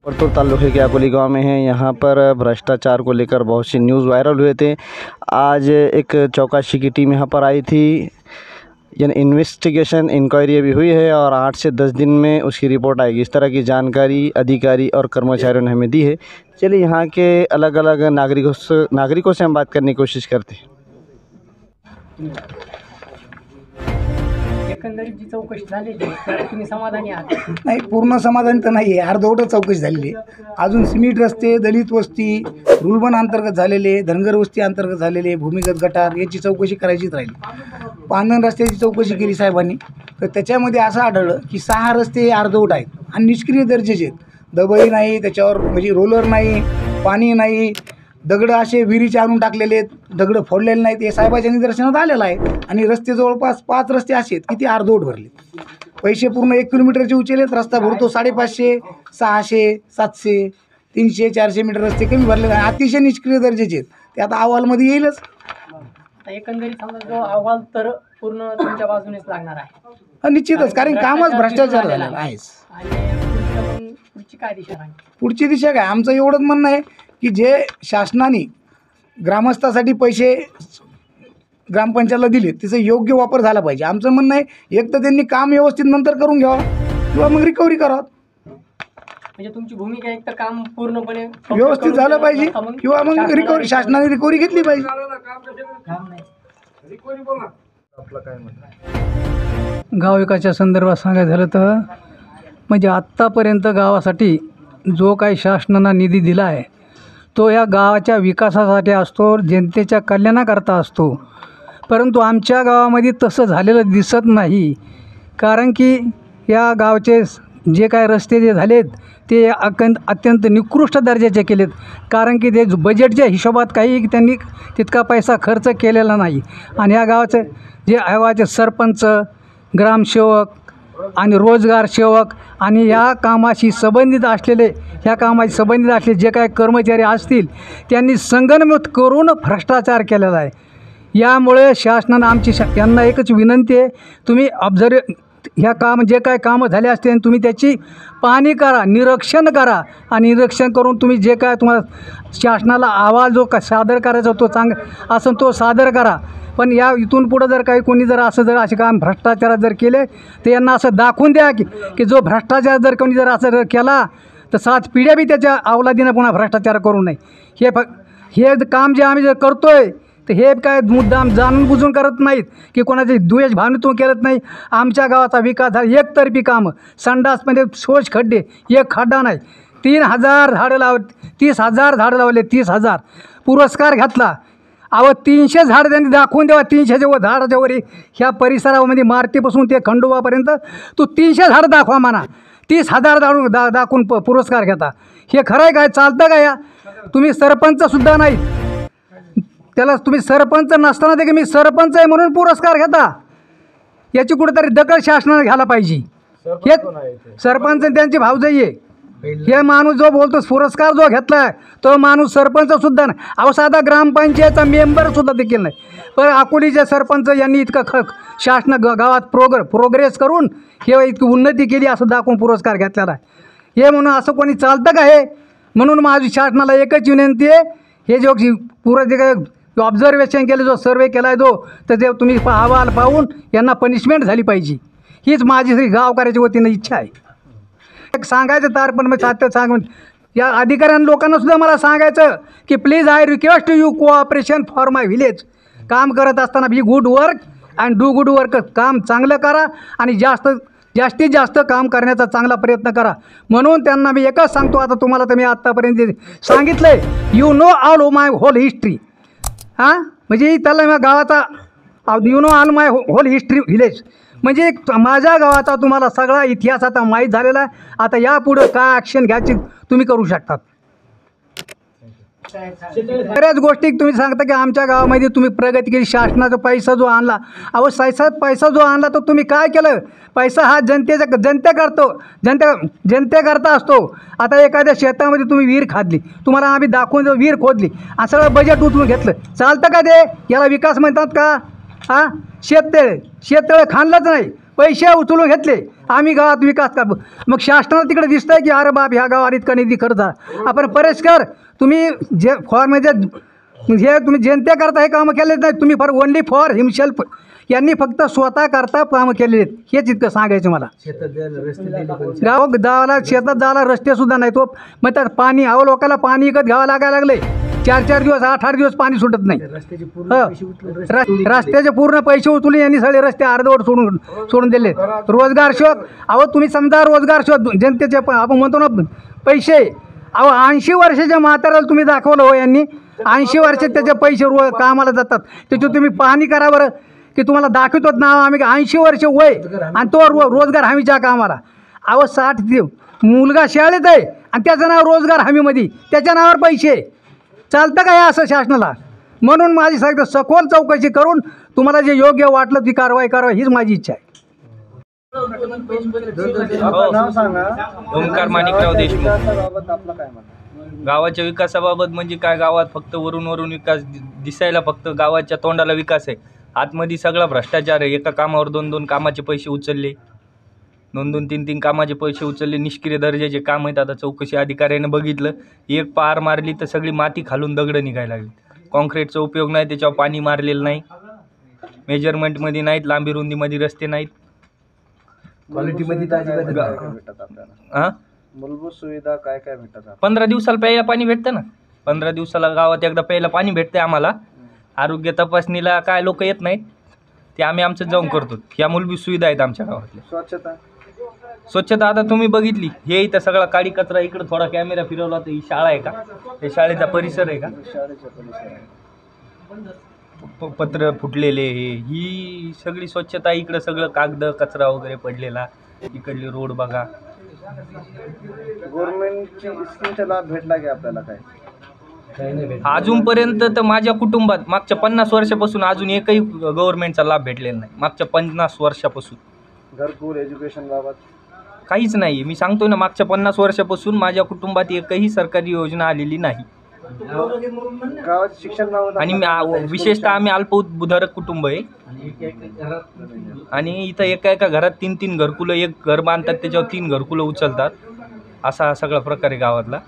परतूर तालुके के अकोली गांव में है। यहाँ पर भ्रष्टाचार को लेकर बहुत सी न्यूज़ वायरल हुए थे। आज एक चौकसी की टीम यहाँ पर आई थी, यानी इन्वेस्टिगेशन इंक्वायरी अभी हुई है और 8 से 10 दिन में उसकी रिपोर्ट आएगी। इस तरह की जानकारी अधिकारी और कर्मचारियों ने हमें दी है। चलिए यहाँ के अलग अलग नागरिकों से हम बात करने की कोशिश करते हैं। एकंदरीत जी चौकशी झाली त्यात तुम्ही समाधानी आहात? नाही, पूर्ण समाधान तर नाही आहे, अर्धवट चौकशी झालेली आहे। अजून सिमेंट रस्ते, दलित वस्ती, रुलबन अंतर्गत झालेले, धनगर वस्ती अंतर्गत झालेले, भूमिगत गटार याची चौकशी करायचीच राहिली। पांधन रस्त्याची चौकशी केली साहेबांनी, तर त्याच्यामध्ये असं आढळलं की 6 रस्ते हे अर्धवट आहेत आणि निष्क्रिय दर्जाचे आहेत। दबई नाही त्याच्यावर, म्हणजे रोलर नाही, पाणी नाही, दगड असे विहिरीचे आणून टाकलेले आहेत, दगड फोडलेले नाहीत, हे साहेबाच्या निदर्शनात आलेलं आहे। आणि रस्ते जवळपास 5 रस्ते असे आहेत की ते अर्धवट भरले, पैसे पूर्ण 1 किलोमीटरचे उचललेत, रस्ता भरतो 550, 600, 700, 300, 400 मीटर रस्ते कमी भरले आहे, अतिशय निष्क्रिय दर्जाचे आहेत। ते आता अहवालमध्ये येईलच। आता एकंदरीत समजा जो अहवाल तर पूर्ण तुमच्या बाजूनेच लागणार आहे निश्चितच, कारण कामच भ्रष्टाचार झालेला आहेच। आणि पुढची काय दिशा राहील? पुढची दिशा काय, आमचं एवढंच म्हणणं आहे की जे शासनाने ग्रामस्थासाठी पैसे ग्रामपंचायतला दिले त्याचा योग्य वापर झाला पाहिजे। आमचं म्हणणं आहे, एक तर त्यांनी काम व्यवस्थित नंतर करून घ्यावं किंवा मग रिकव्हरी करावं। म्हणजे तुमची भूमिका एक तर काम पूर्णपणे व्यवस्थित झालं पाहिजे किंवा मग रिकव्हरी, शासनाने रिकव्हरी घेतली पाहिजे। गाव विकासाच्या संदर्भात सांगायचं झालं तर म्हणजे आत्तापर्यंत गावासाठी जो काही शासनानं निधी दिला आहे तो या गावाच्या विकासासाठी असतो, जनतेच्या कल्याणाकरता असतो। परंतु आमच्या गावामध्ये तसं झालेलं दिसत नाही, कारण की या गावचे जे काय रस्ते जे झालेत ते अत्यंत निकृष्ट दर्जाचे केलेत, कारण की ते बजेटच्या हिशोबात काही त्यांनी तितका पैसा खर्च केलेला नाही। आणि या गावाचे गावाचे सरपंच, ग्रामसेवक आणि रोजगार सेवक आणि ह्या कामाशी संबंधित असलेले जे काही कर्मचारी असतील त्यांनी संगनमत करून भ्रष्टाचार केलेला आहे। यामुळे शासनानं यांना एकच विनंती आहे, तुम्ही ह्या जे काय कामं झाले असते तुम्ही त्याची पाहणी करा, निरीक्षण करा आणि निरीक्षण करून तुम्ही जे काय तुम्हाला शासनाला अहवाल जो का सादर करायचा तो असं तो सादर करा। पण या इथून पुढं जर काही कोणी असे काम भ्रष्टाचारात जर केले तर यांना असं दाखवून द्या की जो भ्रष्टाचार जर कोणी असं केला तर 7 पिढ्या बी त्याच्या अवलादीनं पुन्हा भ्रष्टाचार करू नये। हे काम जे आम्ही जर करतोय तर हे काय मुद्दाम जाणून बुजून करत नाहीत की कोणाचे द्वेष भावनेतून करत नाही। आमच्या गावाचा विकास झाला, एकतर्फी कामं, संडासमध्ये शोष खड्डे, एक खड्डा नाही, 3000 झाडं लावले, 30,000 झाडं लावले, 30,000 पुरस्कार घेतला। 300 झाडं त्यांनी दाखवून द्यावा, 300च्या वर झाडाच्या वर ह्या परिसरामध्ये मारुतीपासून ते खंडोबापर्यंत तू 300 झाडं दाखवा म्हणा, 30,000 दाखवून पुरस्कार घेता। हे खरं आहे काय? चालतं का? या तुम्ही सरपंचसुद्धा नाही, त्याला तुम्ही सरपंच नसताना ते की मी सरपंच आहे म्हणून पुरस्कार घेता, याची कुठेतरी दखल शासनाने घ्यायला पाहिजे। हे सरपंच त्यांची भावजाई आहे, हे माणूस जो बोलतो पुरस्कार जो घेतला तो माणूस सरपंचसुद्धा नाही, साधा ग्रामपंचायतचा मेंबरसुद्धा देखील नाही। पण अकोलीचे सरपंच यांनी इतकं शासन गावात प्रोग्रेस करून हे इतकी उन्नती केली असं दाखवून पुरस्कार घेतलेला आहे। हे म्हणून असं कोणी चालतं का? हे म्हणून माझी शासनाला एकच विनंती आहे, हे जो पुरं जे काय ऑब्झर्वेशन केलं, जो सर्वे केला आहे तर ते तुम्ही अहवाल पाहून यांना पनिशमेंट झाली पाहिजे, हीच माझी गावकऱ्याच्या वतीनं इच्छा आहे। एक सांगायचं तार पण मग सांगून या अधिकाऱ्यांना लोकांनासुद्धा मला सांगायचं की please I request you cooperation for my village. काम करत असताना be good work and do good work, काम चांगलं करा आणि जास्तीत जास्त काम करण्याचा चांगला प्रयत्न करा। म्हणून त्यांना मी एकच सांगतो, आता तुम्हाला तर मी आत्तापर्यंत सांगितलं आहे, you know all my whole history. म्हणजे त्याला गावाचा you know all my whole history village, म्हणजे माझ्या गावाचा तुम्हाला सगळा इतिहास आता माहीत झालेला आहे। आता यापुढं काय ॲक्शन घ्यायची तुम्ही करू शकतात। बऱ्याच गोष्टी तुम्ही सांगता की आमच्या गावामध्ये तुम्ही प्रगती केली, शासनाचा पैसा जो आणला, पैसा जो आणला तो तुम्ही काय केलं? पैसा हा जनतेकरता असतो। आता एखाद्या शेतामध्ये तुम्ही विहीर खादली, तुम्हाला आम्ही दाखवून विहीर खोदली आणि सगळं बजेट उचलून घेतलं, चालतं का ते? याला विकास म्हणतात का? शेततळे खाणलंच नाही, पैसे उचलून घेतले, आम्ही गावात विकास कर. मग शासनाला तिकडे दिसतंय की अरे बाप ह्या गावात इतका निधी खर्च आहे. आपण परेशकर तुम्ही जे फॉरमध्ये हे तुम्ही जनतेकरता हे कामं केले नाही, तुम्ही फॉर ओनली फॉर हिमसेल्फ यांनी फक्त स्वतः करता कामं केलेले आहेत. हेच इतकं सांगायचं मला. गावाला शेतात जायला रस्तेसुद्धा नाही. तो मग त्यात पाणी अहो लोकांना पाणी विकत घ्यावं लागायला लागले. 4-4 दिवस 8-8 दिवस पाणी सुटत नाही. रस्त्याचे पूर्ण पैसे उचलून यांनी सगळे रस्ते अर्धवट सोडून दिले. रोजगार शोध अहो तुम्ही समजा रोजगार शोध जनतेचे आपण म्हणतो ना पैसे अहो 80 वर्षाच्या म्हाताऱ्याला तुम्ही दाखवलं हो यांनी 80 वर्षात त्याचे पैसे कामाला जातात. त्याची तुम्ही पाहणी करा बरं की तुम्हाला दाखवतोच ना आम्ही 80 वर्ष वय आणि तो रोजगार हमीच्या कामाला. अहो 60 मुलगा शाळेत आहे आणि त्याचं नाव रोजगार हमीमध्ये त्याच्या नावावर पैसे चालतं का हे असं शासनाला. म्हणून माझी सांगतो सखोल चौकशी करून तुम्हाला जे योग्य वाटलं ती कारवाई करावी हीच माझी इच्छा आहे. नाव सांगा. ओंकार माणिकराव देशमुख. विकासाबाबत आपलं काय म्हणणं? गावाच्या विकासाबाबत म्हणजे काय, गावात फक्त वरून विकास दिसायला फक्त गावाच्या तोंडाला विकास आहे, आतमध्ये सगळा भ्रष्टाचार आहे. एका कामावर 2-2 कामाचे पैसे उचलले, 2-2, 3-3 कामाचे पैसे उचलले. निष्क्रिय दर्जाचे काम आहेत. आता चौकशी अधिकाऱ्याने बघितलं, एक पार मारली तर सगळी माती खालून दगडं निघायला लागली. कॉन्क्रीटचा उपयोग नाही, त्याच्यावर पाणी मारलेलं नाही, मेजरमेंटमध्ये नाहीत, लांबी रुंदीमध्ये रस्ते नाहीत, क्वालिटीमध्ये भेटतात आपल्याला. हां मूलभूत सुविधा काय काय भेटतात? 15 दिवसाला प्यायला पाणी भेटतं ना. 15 दिवसाला गावात एकदा प्यायला पाणी भेटते आम्हाला. आरोग्य तपासणीला काय लोक येत नाहीत, ते आम्ही आमचं जाऊन करतो. ह्या मूलभूत सुविधा आहेत आमच्या गावातल्या. स्वच्छता आता तुम्ही बघितली, हे इथं सगळा काळी कचरा, इकडं थोडा कॅमेरा फिरवला तर ही शाळा आहे का, हे शाळेचा परिसर आहे का, पत्र फुटलेले, ही सगळी स्वच्छता. इकडं सगळं कागद कचरा वगैरे पडलेला. इकडली रोड बघा. गव्हर्नमेंटची स्कीमचा लाभ भेटला की आपल्याला काय? अजूनपर्यंत तर माझ्या कुटुंबात मागच्या 50 वर्षापासून अजून एकही गव्हर्नमेंटचा लाभ भेटलेला नाही. मागच्या 50 वर्षापासून घरकुल एज्युकेशन बाबत काहीच नाही. मी सांगतोय ना, मागच्या 50 वर्षापासून माझ्या कुटुंबात एकही सरकारी योजना आलेली नाही. गावात शिक्षण बाबत आणि विशेषतः आम्ही अल्पभूधारक कुटुंब आहे आणि इथं एका घरात 3-3 घरकुलं, एक घर बांधतात त्याच्यावर 3 घरकुलं उचलतात. असा सगळा प्रकार आहे गावातला.